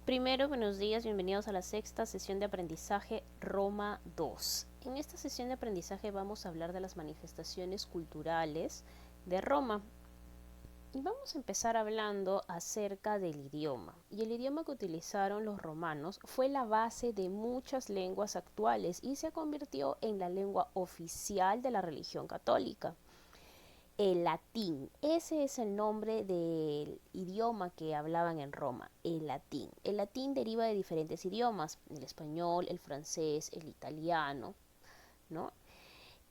Primero, buenos días, bienvenidos a la sexta sesión de aprendizaje Roma 2. En esta sesión de aprendizaje vamos a hablar de las manifestaciones culturales de Roma. Y vamos a empezar hablando acerca del idioma. Y el idioma que utilizaron los romanos fue la base de muchas lenguas actuales y se convirtió en la lengua oficial de la religión católica. El latín, ese es el nombre del idioma que hablaban en Roma, el latín. El latín deriva de diferentes idiomas, el español, el francés, el italiano, ¿no?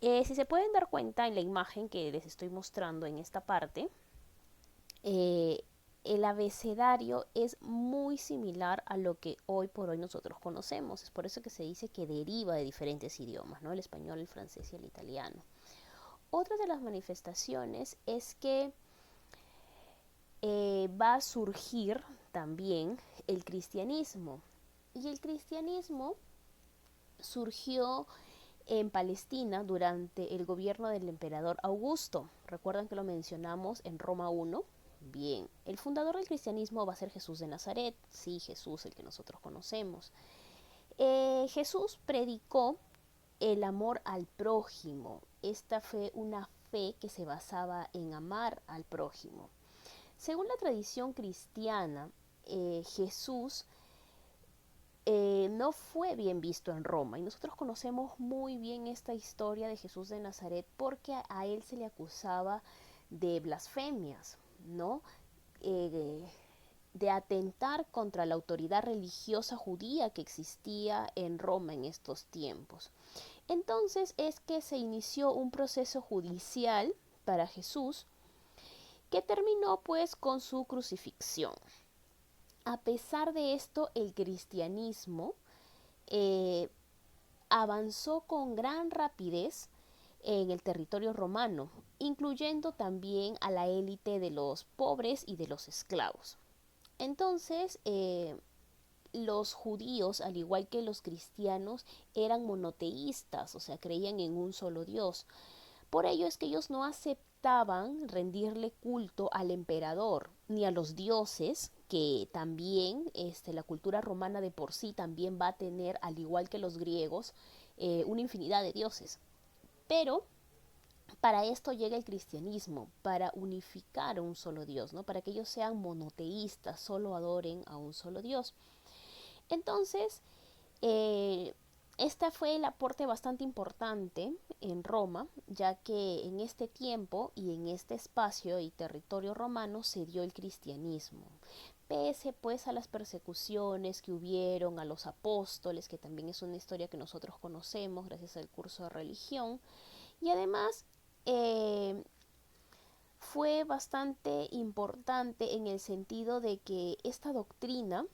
Si se pueden dar cuenta en la imagen que les estoy mostrando en esta parte, eh, el abecedario es muy similar a lo que hoy por hoy nosotros conocemos. Es por eso que se dice que deriva de diferentes idiomas, ¿no? El español, el francés y el italiano. Otra de las manifestaciones es que va a surgir también el cristianismo. Y el cristianismo surgió en Palestina durante el gobierno del emperador Augusto. ¿Recuerdan que lo mencionamos en Roma 1? Bien, el fundador del cristianismo va a ser Jesús de Nazaret, sí, Jesús, el que nosotros conocemos. Jesús predicó el amor al prójimo. Esta fue una fe que se basaba en amar al prójimo. Según la tradición cristiana, Jesús no fue bien visto en Roma y nosotros conocemos muy bien esta historia de Jesús de Nazaret porque a él se le acusaba de blasfemias, ¿no? Eh, de atentar contra la autoridad religiosa judía que existía en Roma en estos tiempos. Entonces es que se inició un proceso judicial para Jesús que terminó pues con su crucifixión. A pesar de esto, el cristianismo eh, avanzó con gran rapidez en el territorio romano, incluyendo también a la élite de los pobres y de los esclavos. Entonces, los judíos, al igual que los cristianos, eran monoteístas, o sea, creían en un solo Dios. Por ello es que ellos no aceptaban rendirle culto al emperador ni a los dioses, que también la cultura romana de por sí también va a tener, al igual que los griegos, una infinidad de dioses. Pero para esto llega el cristianismo, para unificar a un solo Dios, ¿no? Para que ellos sean monoteístas, solo adoren a un solo Dios. Entonces, eh, este fue el aporte bastante importante en Roma, ya que en este tiempo y en este espacio y territorio romano se dio el cristianismo. Pese pues a las persecuciones que hubieron a los apóstoles, que también es una historia que nosotros conocemos gracias al curso de religión, y además eh, fue bastante importante en el sentido de que esta doctrina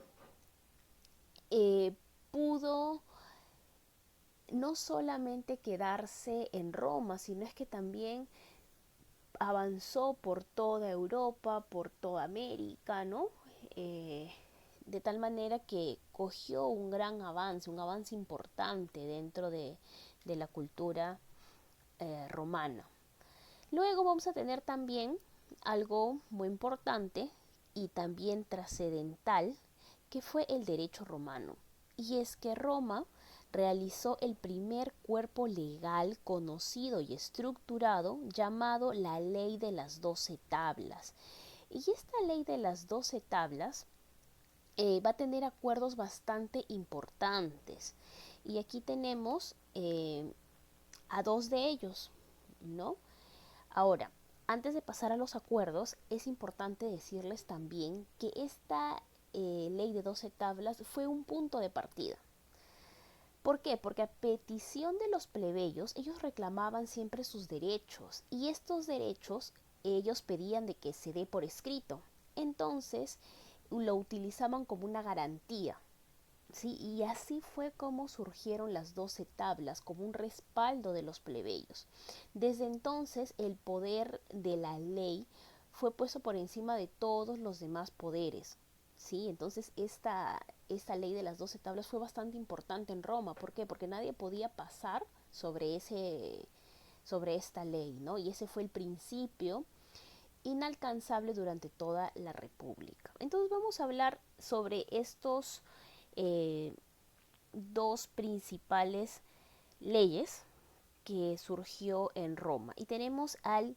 pudo no solamente quedarse en Roma, sino es que también avanzó por toda Europa, por toda América, ¿no? Eh, de tal manera que cogió un avance importante dentro de la cultura romana. Luego vamos a tener también algo muy importante y también trascendental, que fue el derecho romano. Y es que Roma realizó el primer cuerpo legal conocido y estructurado llamado la Ley de las 12 Tablas. Y esta Ley de las 12 Tablas va a tener acuerdos bastante importantes. Y aquí tenemos a dos de ellos, ¿no? Ahora, antes de pasar a los acuerdos, es importante decirles también que esta ley de 12 tablas fue un punto de partida. ¿Por qué? Porque a petición de los plebeyos ellos reclamaban siempre sus derechos y estos derechos ellos pedían de que se dé por escrito. Entonces lo utilizaban como una garantía. ¿Sí? Y así fue como surgieron las 12 tablas, como un respaldo de los plebeyos. Desde entonces el poder de la ley fue puesto por encima de todos los demás poderes. ¿Sí? Entonces esta ley de las 12 tablas fue bastante importante en Roma. ¿Por qué? Porque nadie podía pasar sobre esta ley, ¿no? Y ese fue el principio inalcanzable durante toda la República. Entonces vamos a hablar sobre estos dos principales leyes que surgió en Roma. Y tenemos al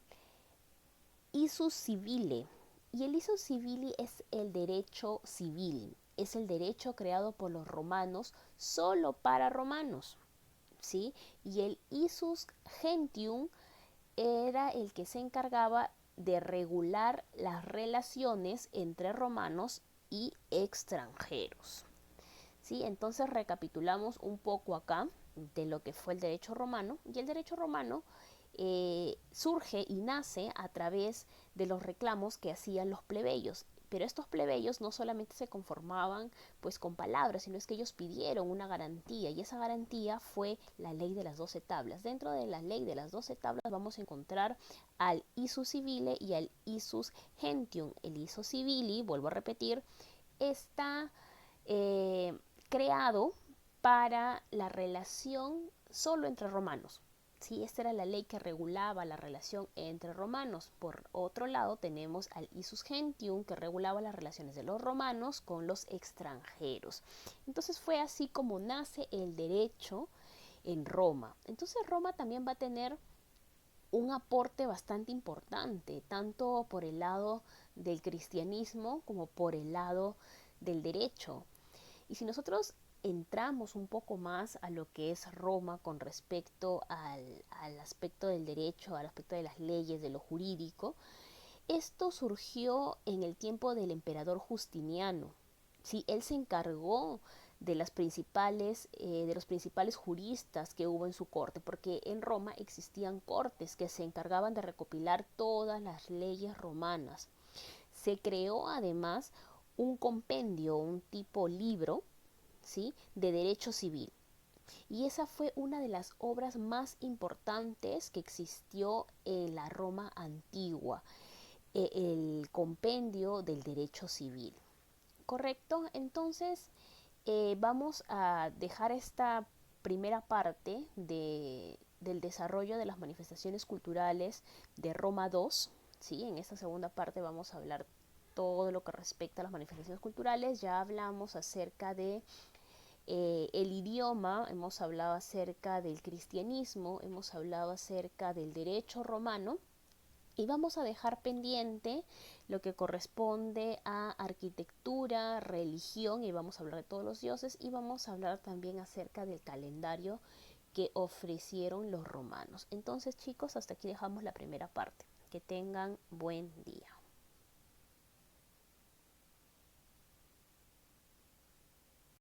ius civile. Y el ius civile es el derecho civil. Es el derecho creado por los romanos solo para romanos, ¿sí? Y el ius gentium era el que se encargaba de regular las relaciones entre romanos y extranjeros, ¿sí? Entonces recapitulamos un poco acá de lo que fue el derecho romano. Y el derecho romano surge y nace a través de los reclamos que hacían los plebeyos. Pero estos plebeyos no solamente se conformaban pues con palabras, sino es que ellos pidieron una garantía, y esa garantía fue la ley de las 12 tablas. Dentro de la ley de las 12 tablas vamos a encontrar al ius civile y al ius gentium. El ius civili, vuelvo a repetir, está creado para la relación solo entre romanos. Sí, esta era la ley que regulaba la relación entre romanos. Por otro lado, tenemos al ius gentium, que regulaba las relaciones de los romanos con los extranjeros. Entonces fue así como nace el derecho en Roma. Entonces Roma también va a tener un aporte bastante importante, tanto por el lado del cristianismo como por el lado del derecho. Y si nosotros entramos un poco más a lo que es Roma con respecto al aspecto del derecho, al aspecto de las leyes, de lo jurídico, esto surgió en el tiempo del emperador Justiniano. Sí, él se encargó de de los principales juristas que hubo en su corte, porque en Roma existían cortes que se encargaban de recopilar todas las leyes romanas. Se creó además un compendio, un tipo libro, ¿sí?, de derecho civil. Y esa fue una de las obras más importantes que existió en la Roma antigua, el compendio del derecho civil. ¿Correcto? Entonces, vamos a dejar esta primera parte del desarrollo de las manifestaciones culturales de Roma II, ¿sí? En esta segunda parte vamos a hablar todo lo que respecta a las manifestaciones culturales. Ya hablamos acerca de el idioma, hemos hablado acerca del cristianismo, hemos hablado acerca del derecho romano, y vamos a dejar pendiente lo que corresponde a arquitectura, religión, y vamos a hablar de todos los dioses, y vamos a hablar también acerca del calendario que ofrecieron los romanos. Entonces, chicos, hasta aquí dejamos la primera parte. Que tengan buen día.